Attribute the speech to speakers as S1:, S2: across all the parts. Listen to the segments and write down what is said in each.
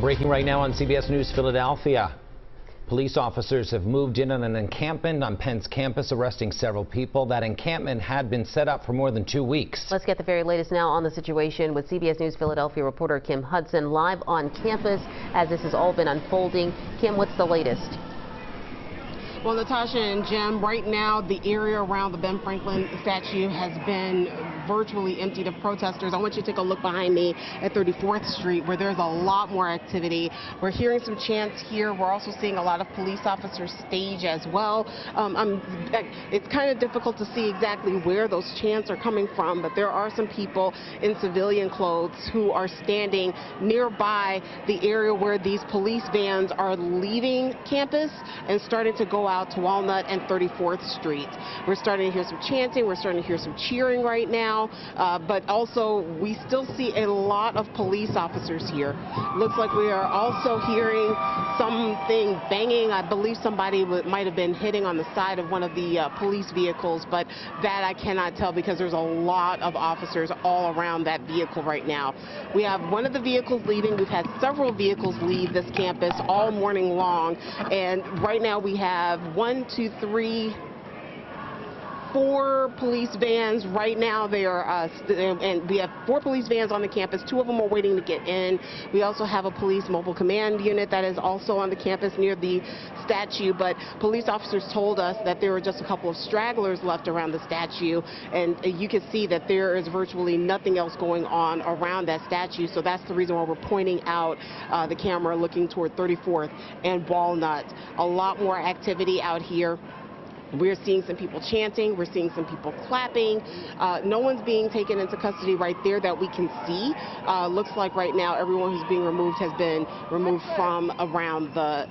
S1: Breaking right now on CBS News Philadelphia. Police officers have moved in on an encampment on Penn's campus, arresting several people. That encampment had been set up for more than 2 weeks.
S2: Let's get the very latest now on the situation with CBS News Philadelphia reporter Kim Hudson live on campus as this has all been unfolding. Kim, what's the latest?
S3: Well, Natasha and Jim, right now the area around the Ben Franklin statue has been virtually emptied of protesters. I want you to take a look behind me at 34th Street where there's a lot more activity. We're hearing some chants here. We're also seeing a lot of police officers stage as well. It's kind of difficult to see exactly where those chants are coming from, but there are some people in civilian clothes who are standing nearby the area where these police vans are leaving campus and starting to go out to Walnut and 34th Street. We're starting to hear some chanting. We're starting to hear some cheering right now. But also we still see a lot of police officers here. Looks like we are also hearing something banging. I believe somebody might have been hitting on the side of one of the police vehicles, but that I cannot tell because there's a lot of officers all around that vehicle right now. We have one of the vehicles leaving. We've had several vehicles leave this campus all morning long, and right now we have 4 police vans right now. They are, and we have 4 police vans on the campus. 2 of them are waiting to get in. We also have a police mobile command unit that is also on the campus near the statue, but police officers told us that there were just a couple of stragglers left around the statue, and you can see that there is virtually nothing else going on around that statue, so that's the reason why we're pointing out the camera looking toward 34th and Walnut. A lot more activity out here. We're seeing some people chanting. We're seeing some people clapping. No one's being taken into custody right there that we can see. Looks like right now everyone who's being removed has been removed from around the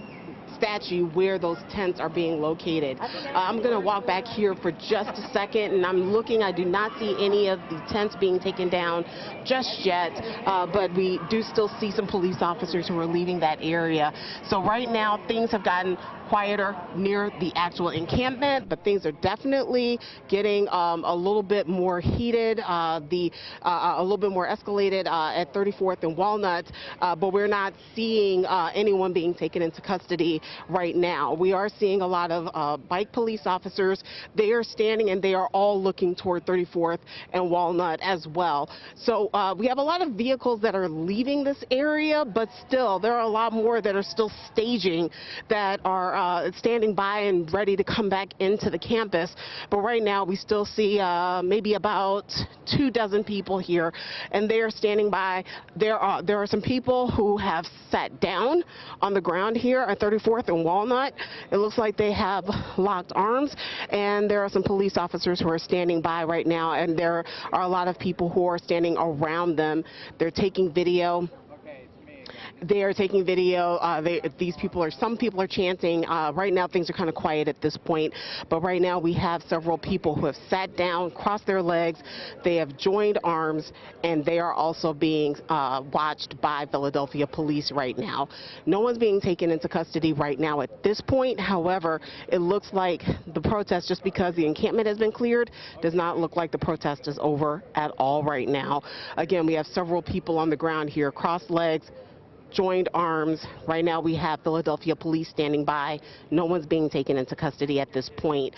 S3: statue where those tents are being located. I'm going to walk back here for just a second, and I'm looking. I do not see any of the tents being taken down just yet, but we do still see some police officers who are leaving that area. So right now things have gotten quieter near the actual encampment, but things are definitely getting a little bit more heated, a little bit more escalated at 34th and Walnut, but we're not seeing anyone being taken into custody right now. We are seeing a lot of bike police officers. They are standing and they are all looking toward 34th and Walnut as well. So we have a lot of vehicles that are leaving this area, but still there are a lot more that are still staging, that are standing by and ready to come back into the campus. But right now we still see maybe about 24 people here, and they are standing by. There are some people who have sat down on the ground here at 34th and Walnut. It looks like they have locked arms, and there are some police officers who are standing by right now, and there are a lot of people who are standing around them. They're taking video. They are taking video. Some people are chanting. Right now things are kind of quiet at this point, but right now we have several people who have sat down, crossed their legs. They have joined arms, and they are also being watched by Philadelphia police right now. No one's being taken into custody right now at this point. However, it looks like the protest, just because the encampment has been cleared, does not look like the protest is over at all right now. Again, we have several people on the ground here, crossed legs, joined arms. Right now we have Philadelphia police standing by. No one's being taken into custody at this point.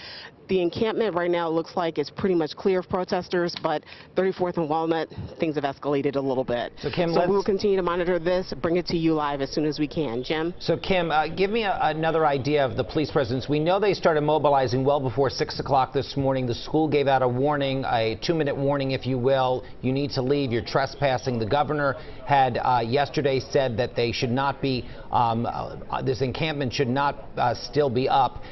S3: The encampment right now looks like it's pretty much clear of protesters, but 34th and Walnut, things have escalated a little bit.
S1: So Kim,
S3: we will continue to monitor this, bring it to you live as soon as we can. Jim?
S1: So Kim, give me another idea of the police presence. We know they started mobilizing well before 6 o'clock this morning. The school gave out a warning, a 2-minute warning, if you will. You need to leave. You're trespassing. The governor had yesterday said that they should not be, this encampment should not still be up.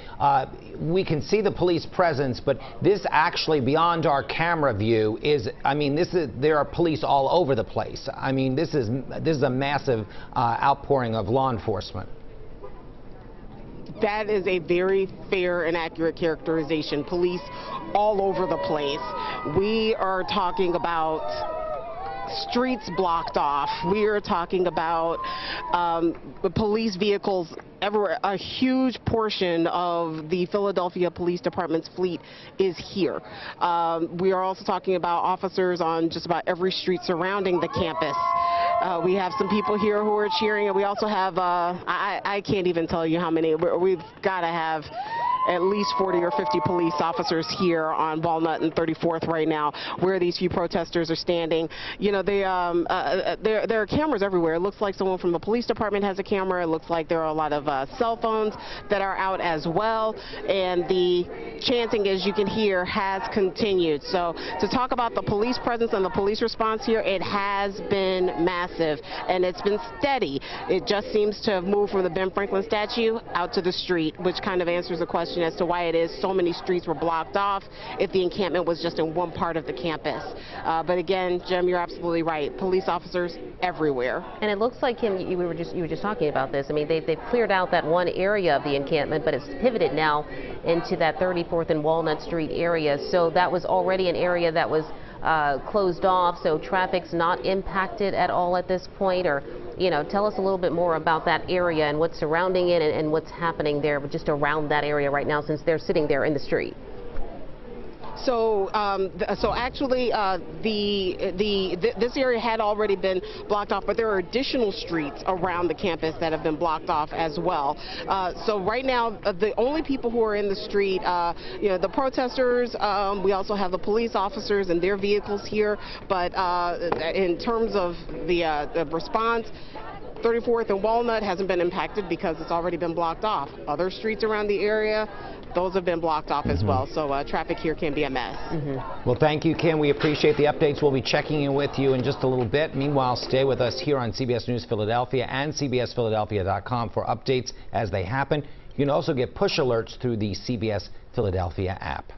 S1: We can see the police presence, but this actually, beyond our camera view, is, I mean, there are police all over the place. I mean, this is a massive outpouring of law enforcement.
S3: That is a very fair and accurate characterization. Police all over the place. We are talking about streets blocked off. We are talking about the police vehicles everywhere. A huge portion of the Philadelphia Police Department's fleet is here. We are also talking about officers on just about every street surrounding the campus. We have some people here who are cheering, and we also have, I can't even tell you how many. We've got to have at least 40 or 50 police officers here on Walnut and 34th right now, where these few protesters are standing. You know, there are cameras everywhere. It looks like someone from the police department has a camera. It looks like there are a lot of cell phones that are out as well. And the chanting, as you can hear, has continued. So to talk about the police presence and the police response here, it has been massive, and it's been steady. It just seems to have moved from the Ben Franklin statue out to the street, which kind of answers the question as to why it is so many streets were blocked off if the encampment was just in one part of the campus. But again, Jim, you're absolutely right. Police officers everywhere. And
S2: it looks like, Kim, you were just talking about this. I mean, they've cleared out that one area of the encampment, but it's pivoted now into that 34th and Walnut Street area. So that was already an area that was closed off, so traffic's not impacted at all at this point. Or, you know, tell us a little bit more about that area and what's surrounding it and what's happening there just around that area right now, since they're sitting there in the street.
S3: So, actually, this area had already been blocked off, but there are additional streets around the campus that have been blocked off as well. So right now, the only people who are in the street, you know, the protesters. We also have the police officers and their vehicles here. But in terms of the response, 34th and Walnut hasn't been impacted because it's already been blocked off. Other streets around the area, those have been blocked off as well, so traffic here can be a mess.
S1: Well, thank you, Kim. We appreciate the updates. We'll be checking in with you in just a little bit. Meanwhile, stay with us here on CBS News Philadelphia and CBSPhiladelphia.com for updates as they happen. You can also get push alerts through the CBS Philadelphia app.